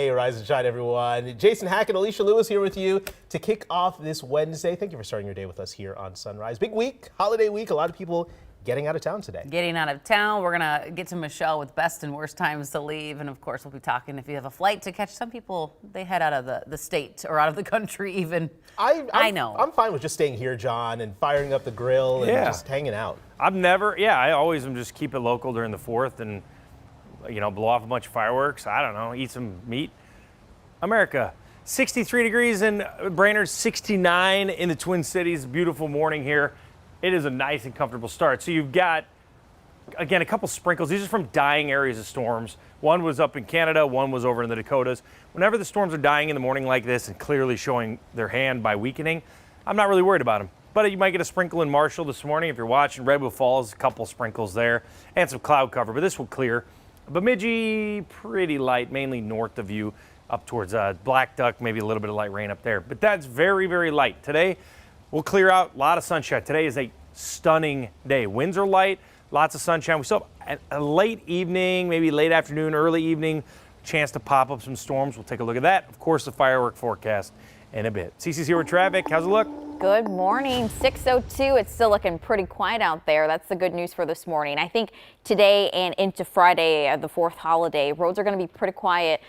Hey, rise and shine, everyone. Jason Hackett, Alicia Lewis here with you to kick off this Wednesday. Thank you for starting your day with us here on Sunrise. Big week, holiday week. A lot of people getting out of town today. Getting out of town. We're going to get to Michelle with best and worst times to leave. And of course, we'll be talking if you have a flight to catch. Some people, they head out of the state or out of the country even. I know. I'm fine with just staying here, John, and firing up the grill and just hanging out. I always am just keep it local during the 4th and, blow off a bunch of fireworks. I don't know, eat some meat. America, 63 degrees in Brainerd, 69 in the Twin Cities. Beautiful morning here. It is a nice and comfortable start. So you've got, again, a couple sprinkles. These are from dying areas of storms. One was up in Canada, one was over in the Dakotas. Whenever the storms are dying in the morning like this and clearly showing their hand by weakening, I'm not really worried about them. But you might get a sprinkle in Marshall this morning. If you're watching Redwood Falls, a couple sprinkles there and some cloud cover, but this will clear. Bemidji, pretty light, mainly north of you, up towards Black Duck, maybe a little bit of light rain up there. But that's very, very light. Today, we'll clear out, a lot of sunshine. Today is a stunning day. Winds are light, lots of sunshine. We still have a late evening, maybe late afternoon, early evening, chance to pop up some storms. We'll take a look at that. Of course, the firework forecast in a bit. Cece's here with traffic. How's it look? Good morning. 6:02. It's still looking pretty quiet out there. That's the good news for this morning. I think today and into Friday, the 4th holiday, roads are going to be pretty quiet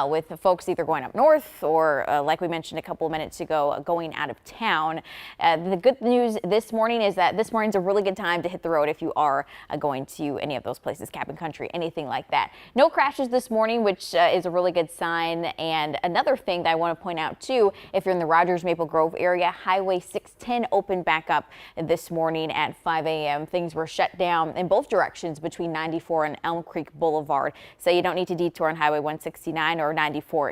with the folks either going up north or, like we mentioned a couple of minutes ago, going out of town. The good news this morning is that this morning's a really good time to hit the road if you are going to any of those places, Cabin Country, anything like that. No crashes this morning, which is a really good sign. And another thing that I want to point out too, if you're in the Rogers Maple Grove area, Highway 610 opened back up this morning at 5 a.m. Things were shut down in both directions between 94 and Elm Creek Boulevard. So you don't need to detour on Highway 169 or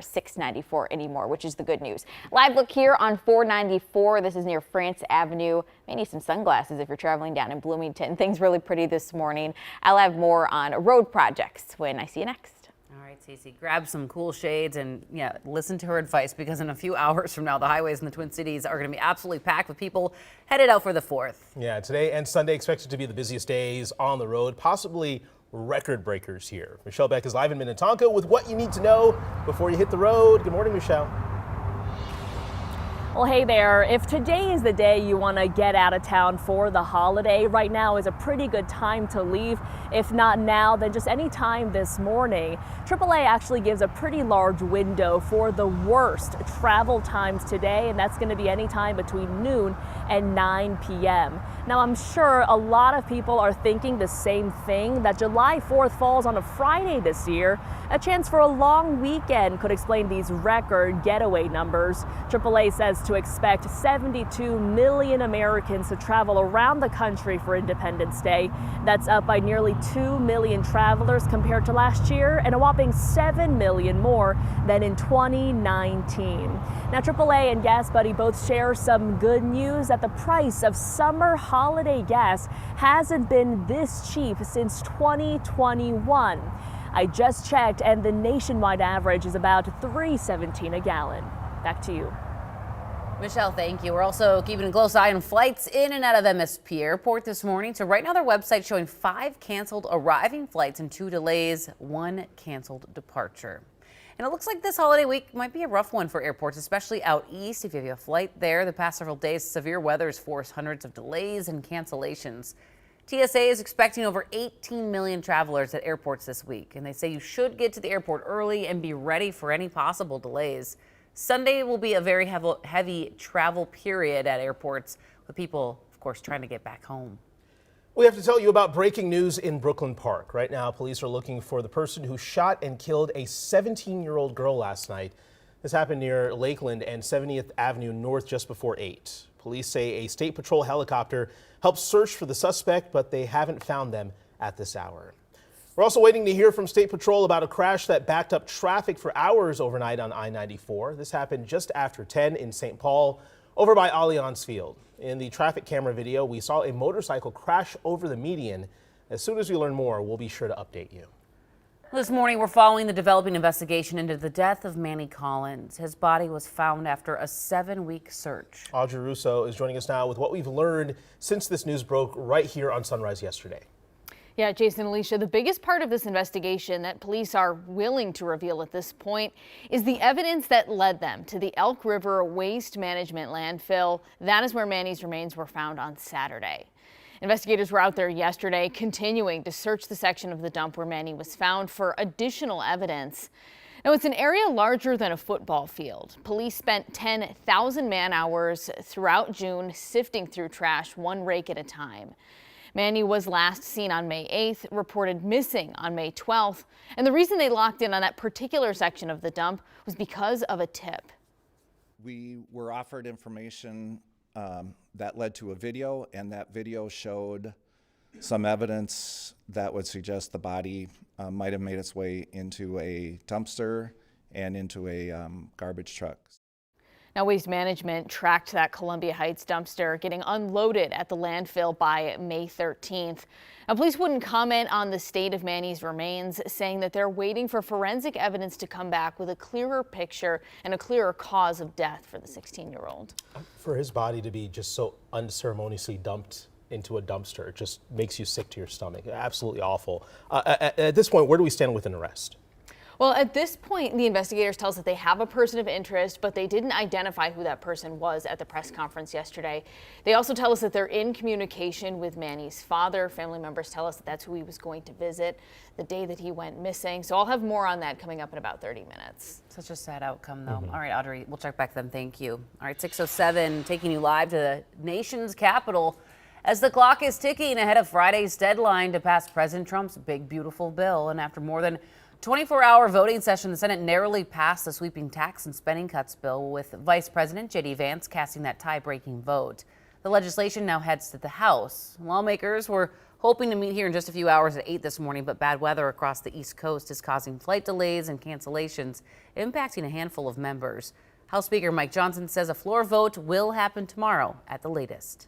694 anymore, which is the good news. Live look here on 494. This is near France Avenue. May need some sunglasses if you're traveling down in Bloomington. Things really pretty this morning. I'll have more on road projects when I see you next. All right, Cece, grab some cool shades and listen to her advice, because in a few hours from now, the highways in the Twin Cities are going to be absolutely packed with people headed out for the 4th. Yeah, today and Sunday expected to be the busiest days on the road, possibly record breakers here. Michelle Beck is live in Minnetonka with what you need to know before you hit the road. Good morning, Michelle. Well, hey there. If today is the day you want to get out of town for the holiday, right now is a pretty good time to leave. If not now, then just any time this morning. AAA actually gives a pretty large window for the worst travel times today, and that's going to be any time between noon and 9 p.m. Now, I'm sure a lot of people are thinking the same thing, that July 4th falls on a Friday this year. A chance for a long weekend could explain these record getaway numbers. AAA says to expect 72 million Americans to travel around the country for Independence Day. That's up by nearly 2 million travelers compared to last year, and a whopping 7 million more than in 2019. Now, AAA and Gas Buddy both share some good news that the price of summer holiday gas hasn't been this cheap since 2021. I just checked, and the nationwide average is about $3.17 a gallon. Back to you. Michelle, thank you. We're also keeping a close eye on flights in and out of MSP Airport this morning. So right now their website showing 5 canceled arriving flights and 2 delays, 1 canceled departure. And it looks like this holiday week might be a rough one for airports, especially out east. If you have a flight there, the past several days, severe weather has forced hundreds of delays and cancellations. TSA is expecting over 18 million travelers at airports this week, and they say you should get to the airport early and be ready for any possible delays. Sunday will be a very heavy travel period at airports, with people, of course, trying to get back home. We have to tell you about breaking news in Brooklyn Park. Right now, police are looking for the person who shot and killed a 17-year-old girl last night. This happened near Lakeland and 70th Avenue North just before 8. Police say a state patrol helicopter helped search for the suspect, but they haven't found them at this hour. We're also waiting to hear from State Patrol about a crash that backed up traffic for hours overnight on I-94. This happened just after 10 in St. Paul, over by Allianz Field. In the traffic camera video, we saw a motorcycle crash over the median. As soon as we learn more, we'll be sure to update you. This morning, we're following the developing investigation into the death of Manny Collins. His body was found after a 7-week search. Audrey Russo is joining us now with what we've learned since this news broke right here on Sunrise yesterday. Yeah, Jason, Alicia, the biggest part of this investigation that police are willing to reveal at this point is the evidence that led them to the Elk River Waste Management landfill. That is where Manny's remains were found on Saturday. Investigators were out there yesterday continuing to search the section of the dump where Manny was found for additional evidence. Now, it's an area larger than a football field. Police spent 10,000 man hours throughout June sifting through trash, one rake at a time. Manny was last seen on May 8th, reported missing on May 12th, and the reason they locked in on that particular section of the dump was because of a tip. We were offered information that led to a video, and that video showed some evidence that would suggest the body might have made its way into a dumpster and into a garbage truck. Now, Waste Management tracked that Columbia Heights dumpster getting unloaded at the landfill by May 13th. Now, police wouldn't comment on the state of Manny's remains, saying that they're waiting for forensic evidence to come back with a clearer picture and a clearer cause of death for the 16-year-old. For his body to be just so unceremoniously dumped into a dumpster, it just makes you sick to your stomach. Absolutely awful. At this point, where do we stand with an arrest? Well, at this point, the investigators tell us that they have a person of interest, but they didn't identify who that person was at the press conference yesterday. They also tell us that they're in communication with Manny's father. Family members tell us that that's who he was going to visit the day that he went missing. So I'll have more on that coming up in about 30 minutes. Such a sad outcome, though. All right, Audrey, we'll check back then. Thank you. All right, 6:07, taking you live to the nation's capital as the clock is ticking ahead of Friday's deadline to pass President Trump's big, beautiful bill. And after more than 24-hour voting session, the Senate narrowly passed the sweeping tax and spending cuts bill, with Vice President J.D. Vance casting that tie-breaking vote. The legislation now heads to the House. Lawmakers were hoping to meet here in just a few hours at 8 this morning, but bad weather across the East Coast is causing flight delays and cancellations, impacting a handful of members. House Speaker Mike Johnson says a floor vote will happen tomorrow at the latest.